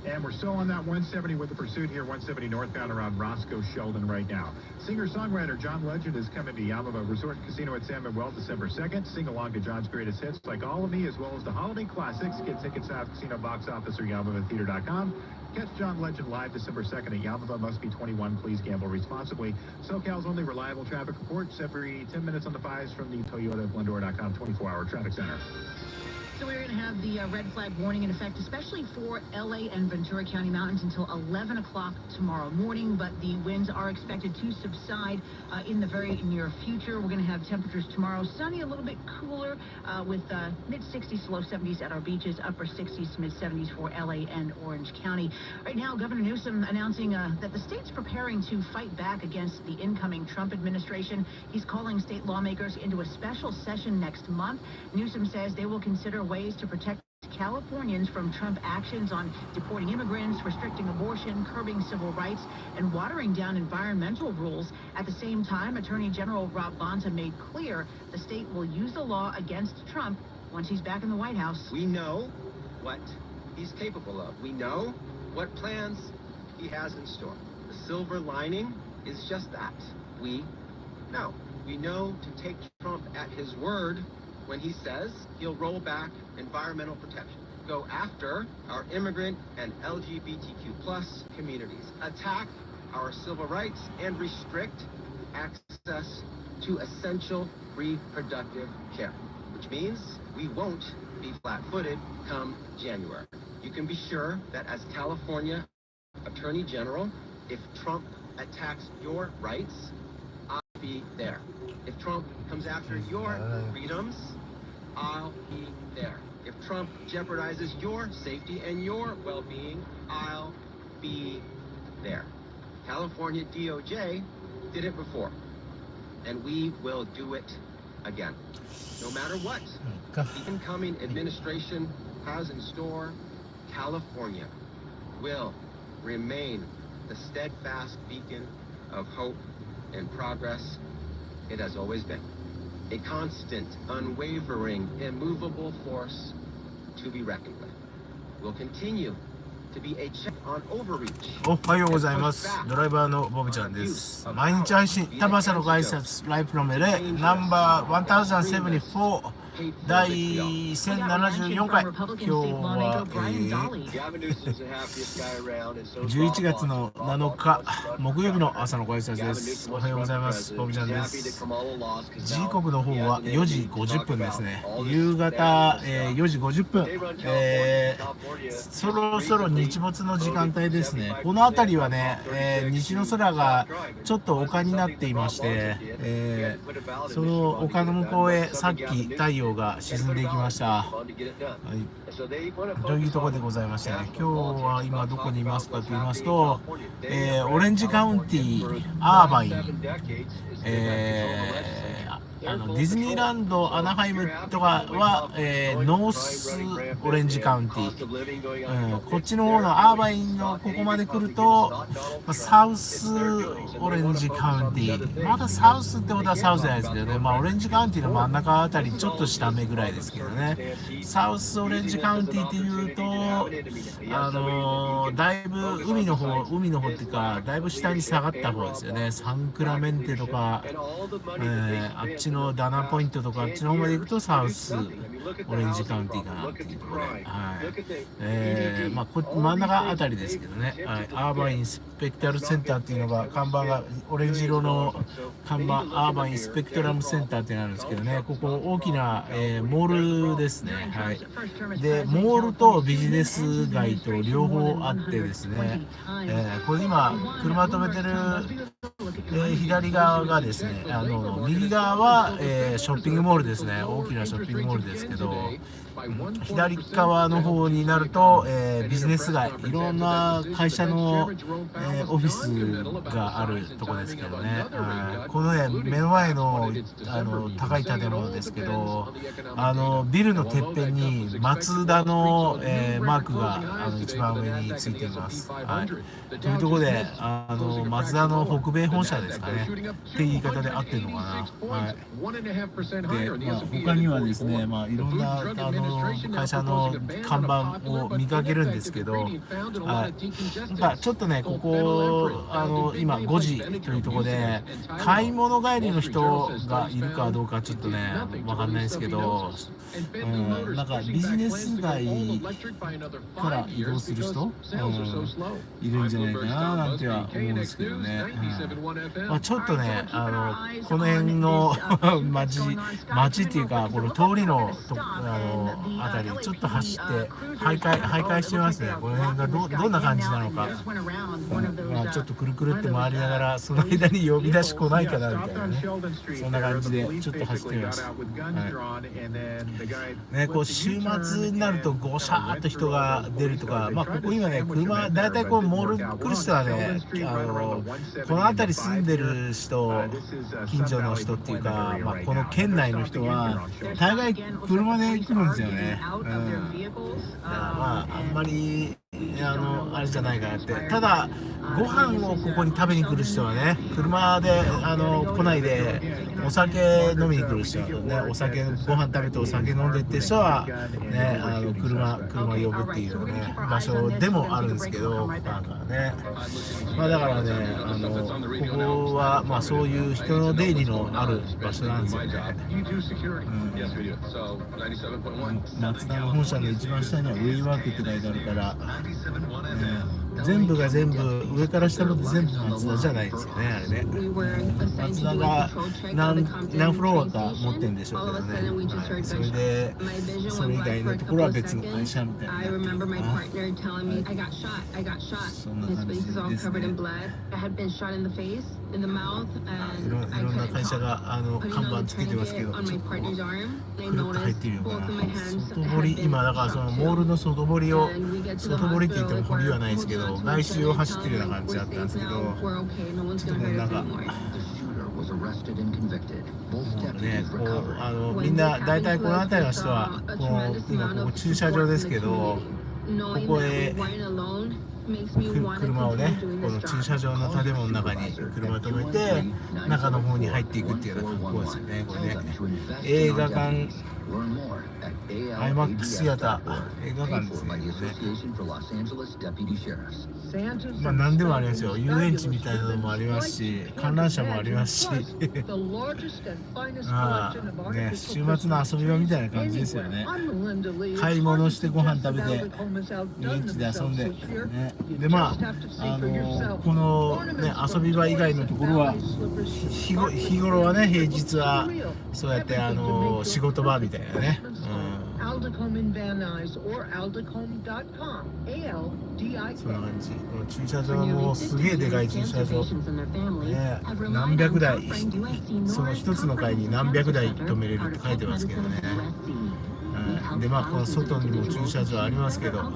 And we're still on that 170 with the pursuit here, 170 northbound around Roscoe Sheldon right now. Singer-songwriter John Legend is coming to Yamava Resort Casino at San Manuel December 2nd. Sing along to John's greatest hits like All of Me, as well as the holiday classics. Get tickets out at Casino Box Office or YamavaTheater.com. Catch John Legend live December 2nd at Yamava. Must be 21. Please gamble responsibly. SoCal's only reliable traffic reports every 10 minutes on the 5s from the Toyota Glendora.com 24-hour traffic center. So we're going to have the red flag warning in effect, especially for LA and Ventura County Mountains until 11 o'clock tomorrow morning. But the winds are expected to subside in the very near future. We're going to have temperatures tomorrow sunny, a little bit cooler with mid-60s to low 70s at our beaches, upper 60s to mid-70s for LA and Orange County. Right now, Governor Newsom announcing that the state's preparing to fight back against the incoming Trump administration. He's calling state lawmakers into a special session next month. Newsom says they will consider ways to protect Californians from Trump actions on deporting immigrants, restricting abortion, curbing civil rights, and watering down environmental rules. At the same time, Attorney General Rob Bonta made clear the state will use the law against Trump once he's back in the White House. We know what he's capable of. We know what plans he has in store. The silver lining is just that. We know. We know to take Trump at his word when he says he'll roll back environmental protection, go after our immigrant and LGBTQ+ communities, attack our civil rights, and restrict access to essential reproductive care, which means we won't be flat-footed come January. You can be sure that as California Attorney General, if Trump attacks your rights, I'll be there. If Trump comes after your freedoms, I'll be there. If Trump jeopardizes your safety and your well-being, I'll be there. California DOJ did it before, and we will do it again. No matter what the incoming administration has in store, California will remain the steadfast beacon of hope and progress it has always been. A constant, unwavering, immovable force to be reckoned with. Will continue to be a check on overreach. おはようございます。ドライバーのボビちゃんです。毎日配信、タマサのご挨拶、ライブのメレ、ナンバー1074、第1074回。今日は、11月の7日、木曜日の朝のご挨拶です。おはようございます。ボビちゃんです。時刻の方は4時50分ですね。夕方、4時50分。そろそろ日没の時間帯ですね。この辺りはね、西の空がちょっと丘になっていまして、その丘の向こうへさっき太陽が沈んでいきました。はい、というところでございましてね、今日は今どこにいますかと言いますと、オレンジカウンティアーバイン、ディズニーランドアナハイムとかは、ノースオレンジカウンティ、こっちの方のアーバインのここまで来ると、サウスオレンジカウンティ、まだサウスってことはサウスじゃないですけどね、オレンジカウンティの真ん中あたりちょっと下目ぐらいですけどね、サウスオレンジカウンティっていうと、だいぶ海の方っていうかだいぶ下に下がった方ですよね。サンクラメンテとか、あっちのダナポイントとかあっちの方まで行くとサウスオレンジカウンティかなっていうところで、真ん中あたりですけどね、アーバインスペクタルセンターっていうのが看板がオレンジ色の看板、アーバインスペクトラムセンターってなるんですけどね、ここ大きな、モールですね。はい、でモールとビジネス街と両方あってですね、これ今車止めてる左側がですね、右側は、ショッピングモールですね。大きなショッピングモールですけど、左側の方になると、ビジネス街、いろんな会社の、オフィスがあるところですけどね、このね目の前の、高い建物ですけど、ビルのてっぺんにマツダの、マークが一番上についています。はい、というところでマツダの北米本社ですかねって言い方で合ってるのかな。はい、で、他にはですね、いろんなの会社の看板を見かけるんですけど、ちょっとね、ここ今5時というところで買い物帰りの人がいるかどうかちょっとね分かんないですけど、なんかビジネス街から移動する人、いるんじゃないかななんては思うんですけどね。ちょっとねこの辺の街っていうかこの通りのあたりちょっと走って徘徊してますね。この辺がどんな感じなのか、ちょっとくるくるって回りながらその間に呼び出し来ないかなみたいなね、そんな感じでちょっと走ってみました。ね、こう週末になるとゴシャーっと人が出るとか、ここ今ね車だいたいこうモール来る人はねこの辺り住んでる人、近所の人っていうか、この県内の人は大概車で来るんですよね。あんまりあれじゃないかなって。ただご飯をここに食べに来る人はね、車で来ないでお酒飲みに来る人はね、ご飯食べてお酒飲んでって人はね、車呼ぶっていうね場所でもあるんですけど、なんかね、だからねここはそういう人の出入りのある場所なんですよね。松田の本社の一番下にはウェイワークって書いてあるから、全部が全部上から下まで全部松田じゃないですよね、あれね。松田が何フロアか持ってるんでしょうけどね、それでそれ以外のところは別の会社みたいになってるかな。そんな感じですね。いろんな会社が看板つけてますけど、ちょっとくるっと入ってみようかな。外堀、今だからそのモールの外堀って言っても堀はないですけど、外周を走ってるような感じだったんですけど、ちょっとなんかね、みんな大体この辺りの人は今ここ駐車場ですけど、ここへ車をね、この駐車場の建物の中に車を止めて中の方に入っていくっていうような格好ですよね。これね、映画館IMAX シアター、映画館ですね。何でもありますよ。遊園地みたいなのもありますし、観覧車もありますしね、週末の遊び場みたいな感じですよね。買い物してご飯食べて遊園地で遊んで、ね、でこの、ね、遊び場以外のところは日頃はね、平日はそうやって仕事場みたいなね、そんな感じ。この駐車場もすげえでかい駐車場、ね、何百台、その一つの階に何百台止めれるって書いてますけどね。でこの外にも駐車場ありますけど、バ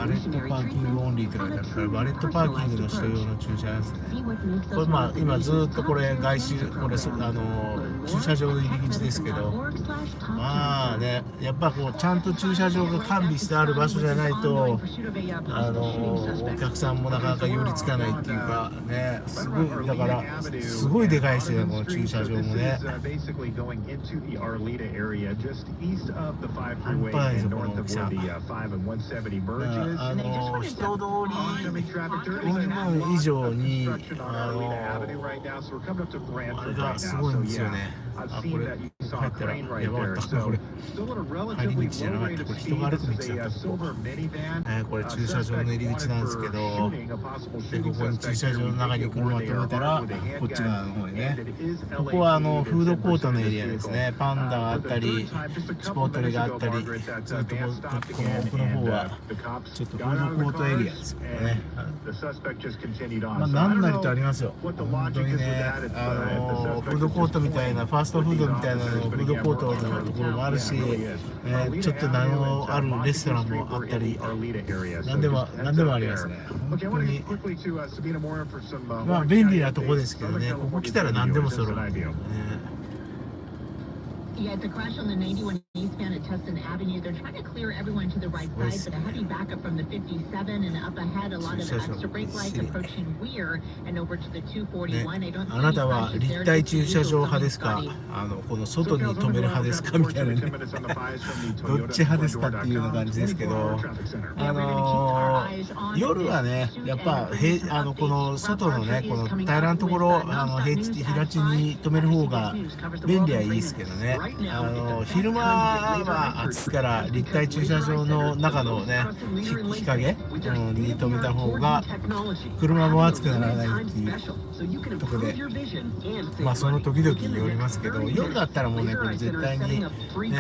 レットパーキングオンリーって書いてあるから、バレットパーキングの人用の駐車場ですね。これ今ずっとこれ外周、これ駐車場の入り口ですけど、ね、やっぱこうちゃんと駐車場が完備してある場所じゃないとお客さんもなかなか寄りつかないっていうかね、すごいだからすごいでかいですよね、この駐車場もね。半端ないですよ、この大きさ。人通り分以上にあれがすごいんですよね。これ入ったらやばかったな。これ入り口じゃなかった。これ人が歩く道だった。これ駐車場の入り口なんですけど、でここに駐車場の中に車を止めたらこっち側の方にね、ここはフードコートのエリアですね。パンダがあったりチポートレがあったり、ずっとこの奥の方はちょっとフードコートエリアですよね。何なりとありますよ、本当にね。フードコートみたいなファーストフードみたいなのフードコートのところもあるし、ちょっと名のあるレストランもあったり、何でもありますね。本当に便利なとこですけどね、ここ来たら何でも揃う。Eastbound at Tustin Avenue, they're trying to clear everyone to the right side, but a heavy backup from the 57 and up ahead, a lot of extra brake lights approaching Weir and over to the 241. I don't see あなたは立体駐車場派ですか、この外に止める派ですかみたいなね、どっち派ですかっていうような感じですけど、夜はね、やっぱこの外のね、この平らなところ、平地に止める方が便利はいいですけどね、昼間は暑いから立体駐車場の中のね、日陰、に止めた方が車も暑くならないっていうところで、まあその時々によりますけど、夜だったらもうね、これ絶対にね、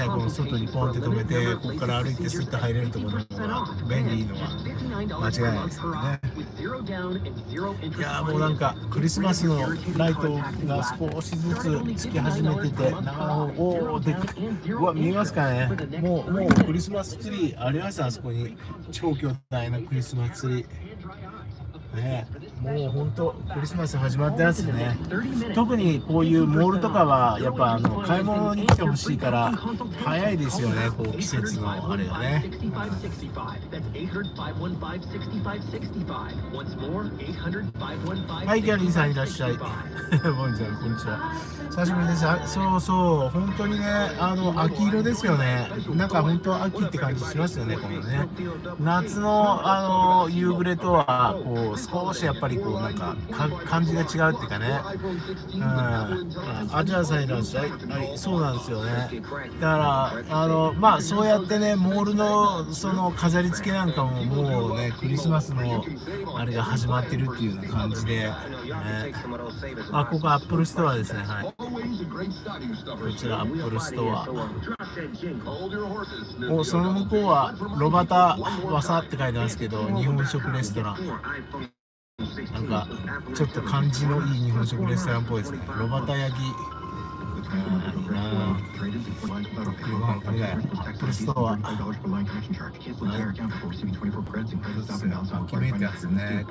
この外にポンって止めて、ここから歩いてスッと入れるところの方が便利いいのは間違いないですよね。いやー、もうなんかクリスマスのライトが少しずつつき始めてて、おお、でっかい、うわ、見えますかね。もうクリスマスツリーあります。あそこに超巨大なクリスマスツリーね、もう本当クリスマス始まったやつね。特にこういうモールとかはやっぱ買い物に来てほしいから早いですよね、こう季節のあれがね。はい、ギャリーさんいらっしゃい。ボンちゃんこんにちは、久しぶりです。そうそう、本当にね、秋色ですよね。なんか本当秋って感じしますよね、このね。夏の夕暮れとはこう少しやっぱりこうなんか感じが違うっていうかね。アジアさんいらっしゃい。はい、そうなんですよね。だからまあそうやってね、モールのその飾り付けなんかももうね、クリスマスのあれが始まってるっていうような感じで、ね、ここアップルストアですね。はい、こちらアップルストア。その向こうはロバタワサって書いてますけど、日本食レストラン。なんかちょっと感じのいい日本食レストランっぽいですね。ロバタ焼き、いいなぁ。これだよ、アップルストア。決めたやつね。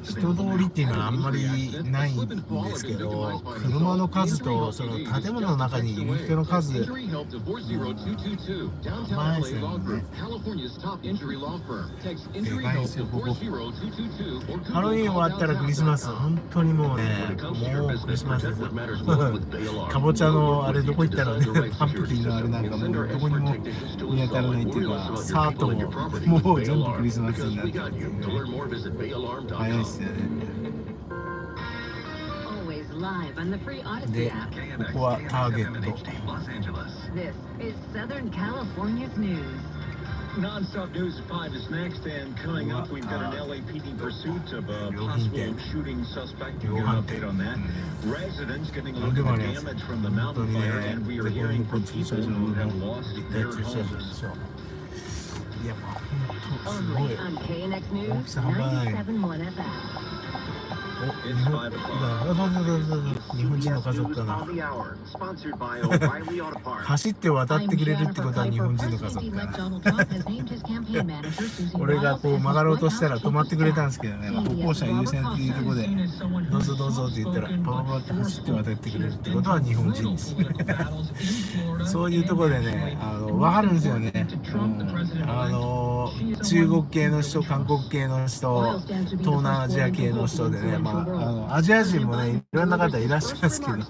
人通りっていうのはあんまりないんですけど、車の数とその建物の中にいる人の数、前ですね。でかいんですよ、ここ。ハロウィーン終わったらクリスマス、本当にもうね、もうクリスマスですよ。かぼちゃのあれどこ行ったらね、パンプキンのあれなんかもうどこにも見当たらないっていうか、サートももう全部クリスマスになってるっていうね。早いっすよね。で、ここはターゲット。Non-stop news at 5 is next, and coming up, we've got an LAPD pursuit of a possible shooting suspect. We'll give an update on that. Residents getting a look at the damage from the mountain fire, and we are hearing from people who have lost their homes. いや、まあ、本当すごい。大きさ半端ない。日本人の家族かな。走って渡ってくれるってことは日本人の家族かな。俺がこう曲がろうとしたら止まってくれたんですけどね、歩行者優先っていうところでどうぞどうぞって言ったらパパパって走って渡ってくれるってことは日本人です。そういうところでね、分かるんですよね。中国系の人、韓国系の人、東南アジア系の人でね、アジア人もね、いろんな方いらっしゃいますけど、日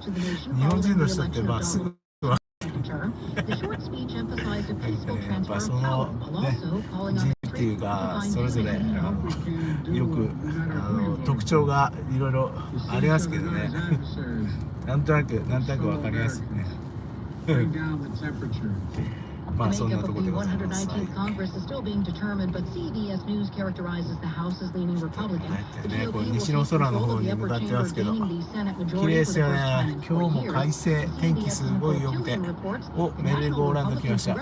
本人の人ってまあすぐ分かる。やっぱそのね、人っていうか、それぞれよく特徴がいろいろありますけどね、なんとなく分かりやすいね。まあそんなところでございます。これ西の空の方に向かってますけど、綺麗ですよね。今日も快晴、天気すごい良くて、メリーゴーランド来ました。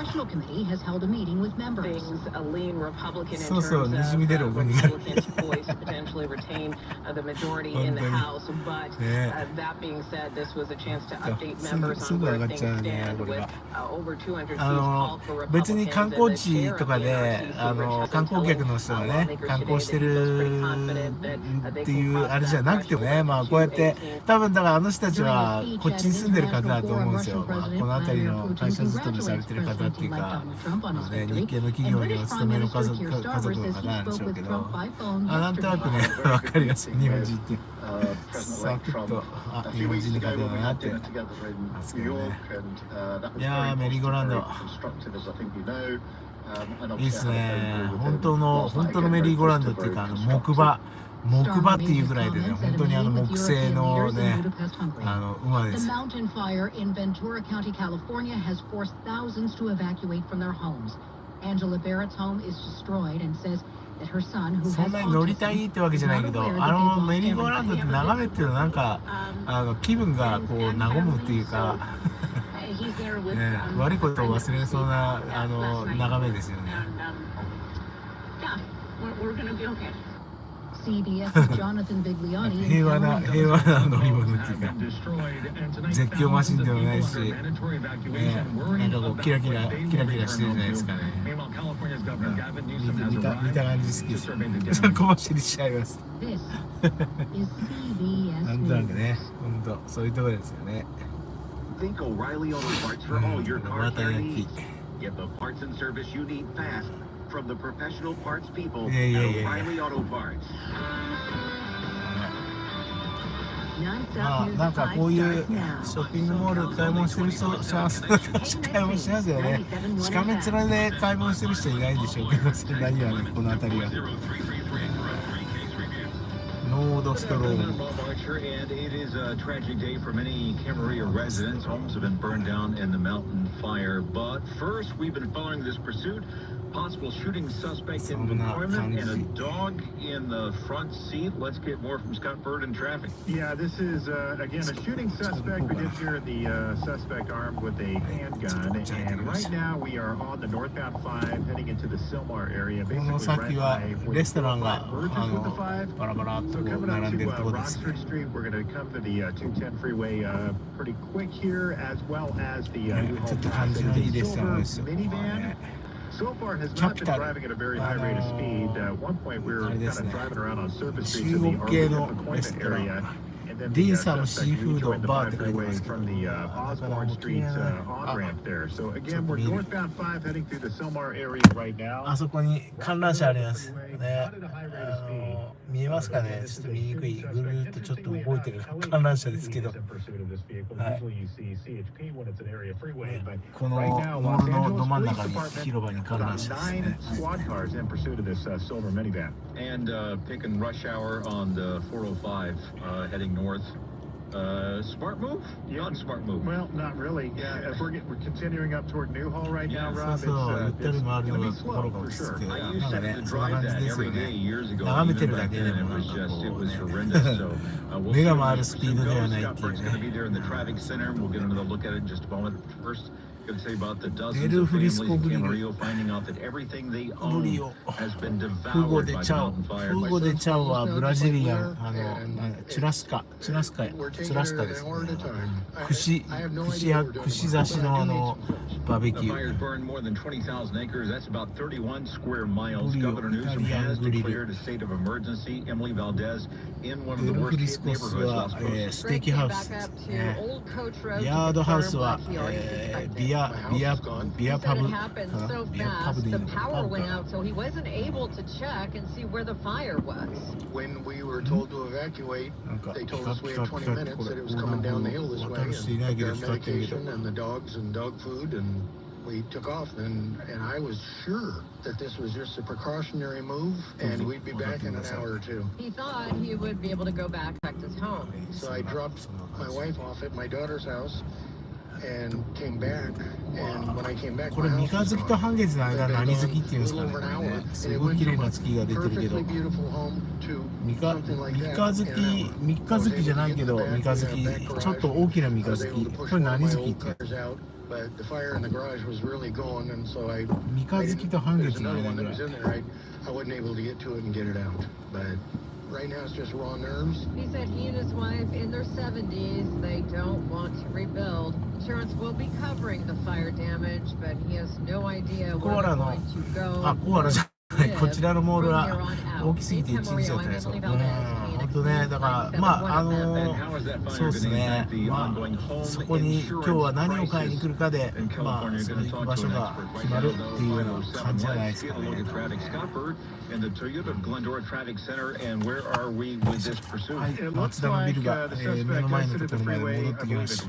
そうそう、にじみ出るお国が。本当に。すぐ上がっちゃうね、これは。別に観光地とかで観光客の人がね観光してるっていうあれじゃなくてもね、まあこうやって多分だからあの人たちはこっちに住んでる方だと思うんですよ。まあ、この辺りの会社勤めされてる方っていうか、まあね、日系の企業にお勤めの家族の方なんでしょうけど、なんとなくね分かりますよ、日本人って。サクッと日本人の方だなってますけどね。いやー、メリーゴーランドいいっすね。本当のメリーゴーランドっていうか木馬っていうぐらいでね、本当に木製のね馬です。そんなに乗りたいってわけじゃないけど、メリーゴーランドって眺めてるとなんか気分がこう和むっていうかね、悪いことを忘れそうな眺めですよね。平和な乗り物っていうか、絶叫マシンでもないし、なんかこうキラキラしてるじゃないですかね。見た感じ好きですよ。小走りしちゃいます。なんとなくね、本当そういうところですよね。また焼き。まあなんかこういうショッピングモール買い物してる人幸せな買い物しますよね。しかめ面で買い物してる人いないでしょうけど、そんなにはね、この辺りは。No.270. And it is a tragic day for many Camarillo residents. Homes have been burned down in the mountain fire. But first, we've been following this pursuit. Possible shooting suspect in employment and a dog in the front seat. Let's get more from Scott Bird in traffic. Yeah, this is, again, a shooting suspect. We did hear the suspect armed with a handgun. And right now, we are on the northbound 5 heading into the Sylmar area. Basically, right by Burgess with the 5. So coming up to Rockford Street, we're going to come to the 210 freeway pretty quick here, as well as the New Home Silver minivan. So far has not been driving at a very high rate of speed. At one point we were kind of driving around on surface streets in the Arlington McCoyman area. And then the suspect joined the 5 freeway from the Osborne Street on-ramp there. So again, we're northbound 5 heading through the Sylmar area right now. あそこに観覧車ありますね。見えますかね。ちょっと見にくい。ぐるっとちょっと動いてる観覧車ですけど。はい。このモールのど真ん中に広場に観覧車ですね。And picking rush hour on the 405 heading north. Smart move? Not smart move. Well, not really. Yeah, as we're continuing up toward Newhall right now, Rob. It's going to be slow for sure. I used to have to drive that every day years ago. Even back then, it was horrendous. So we'll see what's going to be there in the traffic center. We'll get another look at it in just a moment. First, going to say about the dozens of families in Camarillo finding out that everything they own has been devoured by the mountain fire. フーゴデチャウはブラジリアンチュラスカですね。串刺しのバーベキュー。Burned more than 20,000 acres. That's about 31 square miles. Governor Newsom has declared a state of emergency. Emily Valdez in one of the worst hit neighborhoods lost close. ステーキハウスですね。ヤードハウスはビアパブかな。ビアパブでいいのかWhen we were told to evacuate, they told us we had 20 minutes, that it was coming down the hill this way, and their medication and the dogs and dog food, and we took off, and I was sure that this was just a precautionary move, and we'd be back in an hour or two. He thought he would be able to go back to his home. So I dropped my wife off at my daughter's house.And came back, and when I came back, これ三日月と半月の間何月っていうんですかね。すごい綺麗な月が出てるけど。三日月じゃないけど三日月、ちょっと大きな三日月。これ何月って？三日月と半月の間ぐらい。right now it's just raw nerves. He said he and his wife in their 70s, they don't want to rebuild. Insurance will be covering the fire damage, but he has no idea where they're going to go. あ、コアラじゃない、こちらのモールは大きすぎて1日だったんですよ。本当ね、だからまあそうですね、まあそこに今日は何を買いに来るかで、まあその行く場所が決まるっていうような感じじゃないですかね。はい、松田のビルが、目の前のところまで戻ってきました。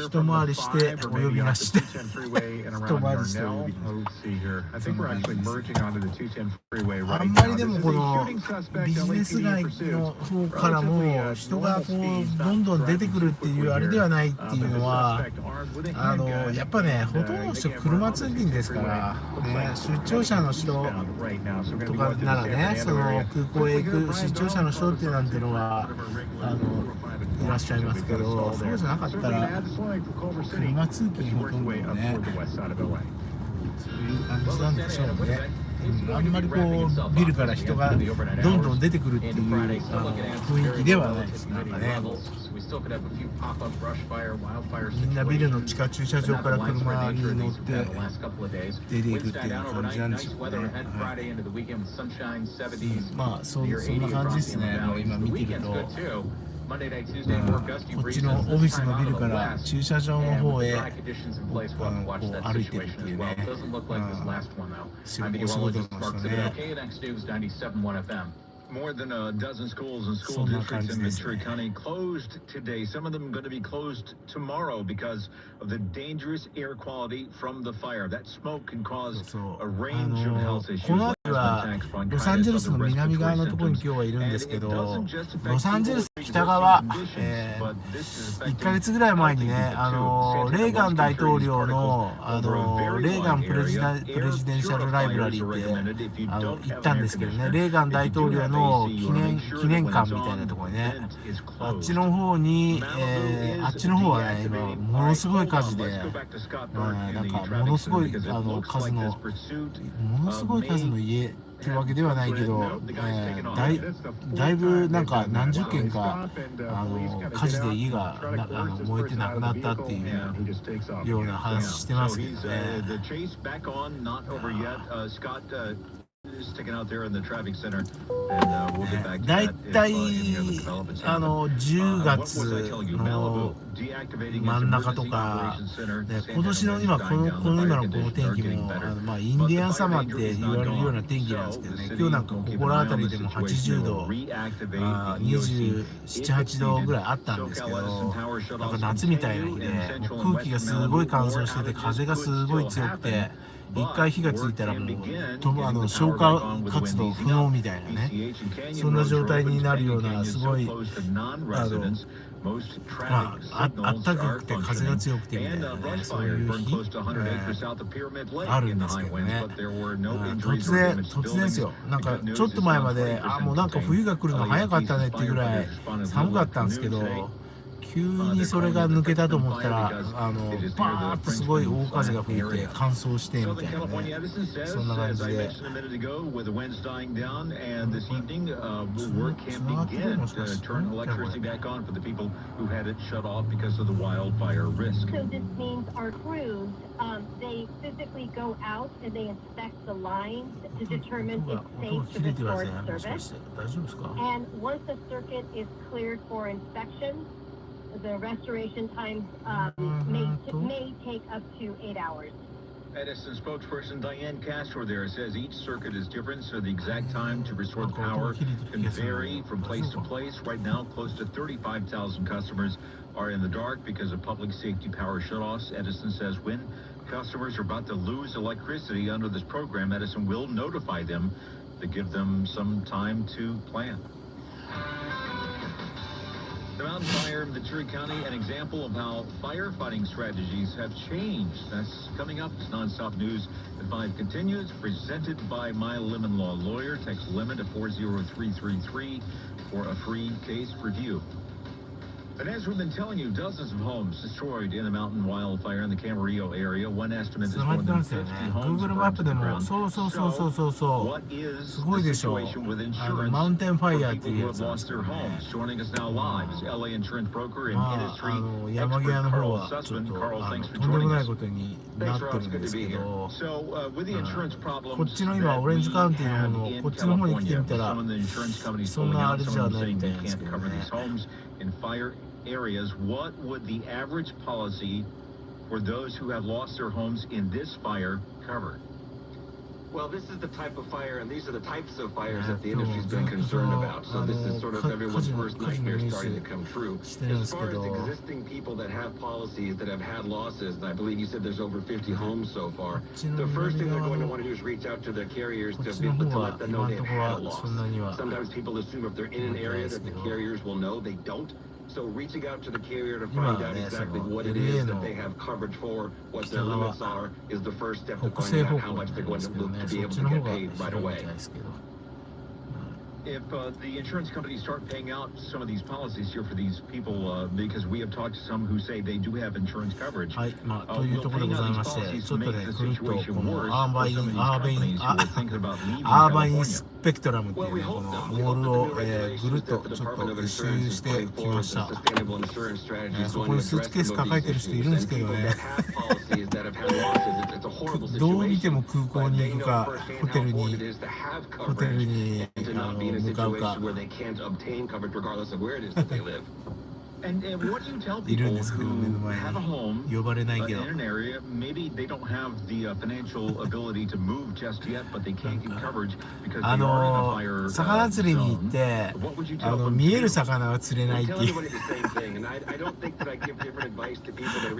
一回りしてお呼びなしで一回りしてお呼びあんまりでもこのビジネス街の方からも人がこうどんどん出てくるっていうあれではないっていうのはやっぱねほとんどの人車通勤ですから、ね、出張者の人とかならねその空港へ行く出張者の人ってなんてのはいらっしゃいますけど、そうじゃなかったら車通勤ほとんどねそういう感じなんでしょうね。あんまりこうビルから人がどんどん出てくるっていう雰囲気ではないです。なんかねみんなビルの地下駐車場から車に乗って出ていくっていう感じなんでしょうね。まあそんな感じですね。今見てるとこっちのオフィスのビルから駐車場の方へこう歩いてるっていうね、お仕事の人ね。More than a dozen schools and school districts in Ventura County closed today. Some of them going to be closed tomorrow because of the dangerous air quality from the fire. That smoke can cause a range of health issues. この辺はロサンゼルスの南側のところに今日はいるんですけど、ロサンゼルス北側、1ヶ月ぐらい前にね、レーガン大統領のレーガンプレジデンシャルライブラリーって行ったんですけどね、レーガン大統領の記念館みたいなところにね、あっちの方に、あっちの方はね今ものすごい火事で、なんかものすごい数の家ってわけではないけど、だいぶなんか何十件か火事で家が燃えてなくなったっていうような話してますけどね。だいたい10月の真ん中とかで今年の今この今のこの天気もインディアンサマーって言われるような天気なんですけどね、今日なんかここら辺りでも80度27、8度ぐらいあったんですけど、なんか夏みたいな日で空気がすごい乾燥してて風がすごい強くて、一回火がついたらもう消火活動不能みたいなね、そんな状態になるようなすごいあったかくて風が強くてみたいなね、そういう日、あるんですけどね、突然ですよ。なんかちょっと前までもうなんか冬が来るの早かったねっていうぐらい寒かったんですけど、急にそれが抜けたと思ったらバーッとすごい大風が吹いて乾燥してみたいなね、そんな感じでつながってるもしかしてthey physically go out and they inspect the lines to determine it's safe to restore service. And once the circuit is cleared for inspection, the restoration time may take up to 8 hours. Edison spokesperson Diane Castro there says each circuit is different, so the exact time to restore power can vary from place to place. Right now, close to 35,000 customers are in the dark because of public safety power shutoffs. Edison says when customers are about to lose electricity under this program, Edison will notify them to give them some time to plan. The mountain fire in Ventura County, an example of how firefighting strategies have changed. That's coming up. Non-stop news at 5 continues, presented by My Lemon Law Lawyer. Text Lemon to 40333 for a free case review. And as we've been telling you, dozens of homes destroyed in the mountain wildfire in the Camarillo area. One estimate is more than 50 homes Google マップで burned to the も ground. そう What is すごい the でしょ situation with マウン insurance テンファイヤー for ってい people う who や have つなんです lost け their どね。 homes? Joining us now live is LA insurance broker and ま industry あ山 expert 際の方 Carl はちょっ Sussman. と Carl, と thanks for んでも joining ない us. ことにな Thanks, って Rob. る It's ん good で to す be け here. ど、 So, with the insurance こっ problems ちの今 that オレンジ we カウンティの have 方の in こっちの方に来て California, みた with ら some of the insurance companies そん pulling なあ out, れ some じゃ of them ない saying みたい they なんですけ can't ど cover ね。 these homes in fire areas. What would the average policy for those who have lost their homes in this fire cover? Well, this is the type of fire, and these are the types of fires that the industry's been concerned about. So this is sort of everyone's worst nightmare starting to come true. As far as existing people that have policies that have had losses, and I believe you said there's over 50 homes so far, the first thing they're going to want to do is reach out to their carriers to let them know they've had a loss. Sometimes people assume if they're in an area that the carriers will know. They don't. So reaching out to the carrier to find out exactly what it is that they have coverage for, what their limits are, is the first step to 北 finding 西方 out how 向 much にな they're りま going す to けど look ね、 to そ be っ able ち to の方 get が paid right 広いみ away. たいですけど。If the insurance companies start paying out some of these policies here for these people, because we have talked to some who say they do have insurance coverage. はい、まあ、というところでございまして、ちょっとね、 make the くるっとこ situation の worse アーバ for イ some of ン、these アーバイン、 companies who were thinking about leaving アーバイン California. スペクトラムっていうね、このモールを、ぐるっとちょっと一周してきました。そこにスーツケース抱えてる人いるんですけどね。どう見ても空港に行くか、ホテルに向かうか。And what do you tell いる people んですけど、目の who 前 have a home に呼ばれないけど。 in an area? Maybe they don't have the financial ability to move just yet, but they can't get coverage because they are in a fire 魚釣りに行っ zone. て What would you tell them 見え to る do? 魚は釣れないっていう。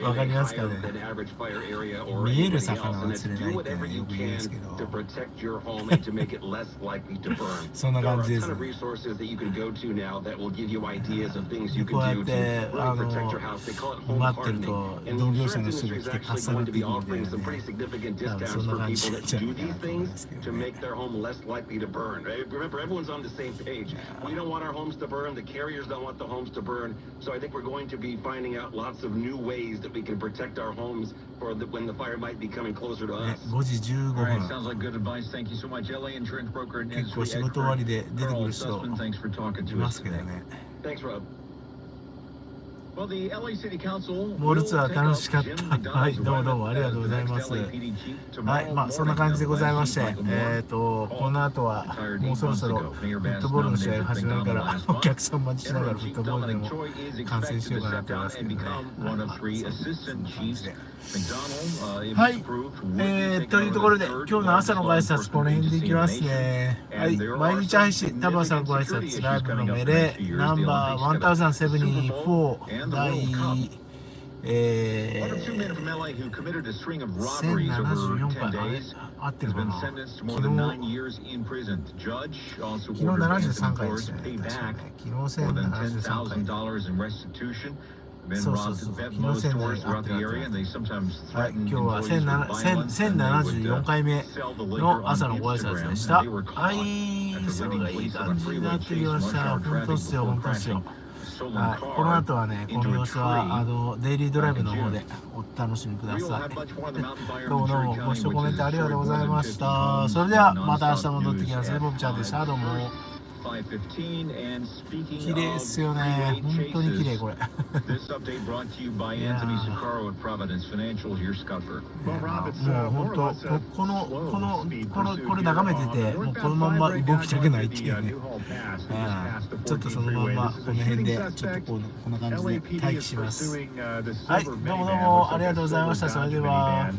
わかりますかね。見える魚は釣れないっていうのはよく言うんですけど。そんな感じです。こうやって待ってると同業者の人が来てかっさらっていくみたいなね。多分そんな感じになっちゃうのかなと思いますけどね。Remember, everyone's on the same page. We don't want our homes to burn. The carriers don't want the homes to burn. So I think we're going to be finding out lots of new ways that we can protect our homes for when the fire might be coming closer to us. 5時15 All right, 分。 sounds like good advice. Thank you so much, LA insurance broker and 結構 industry 仕事終わり expert で出てく Carl る人 Sussman. Thanks for talking い to ま us すけど today. ね。 Thanks, Rob. Well, the LA City Council モール will ツアー take 楽 up しかっ Jim た。はい、 McDonald's どうもどうもありが appointment とうござい as ま the す。 LAPD chief はい、 tomorrow まあそんな感じでございまして、 morning. Now, この後はもうそろそろフットボールの試合が始まるからお客さん待ちしながらフットボールでも観戦しようかなと思いますけどね。はい、というところで今日の朝のご挨拶この辺でいきますね。はい、毎日配信多分朝のご挨拶ライブの命令ナンバー1074第1074回合ってるかな。昨日73回でしたね。確かね。昨日1073回。そうそうそう。昨日1000回合ってる。はい、今日は1074回目の朝のご挨拶でした。はい、それがいい感じになってきました。本当っすよ、本当っすよ。はい、この後はね、この様子はデイリードライブの方でお楽しみください。どうもどうもご視聴コメントありがとうございました。それではまた明日戻ってきますね。ボブちゃんでした。どうも。綺麗ですよね。本当に綺麗これ。もう本当これ眺めててもうこのまんま動きたくないっていうね。ちょっとそのまんまこの辺でちょっとこんな感じで待機します。はい、どうもどうもありがとうございました。それでは。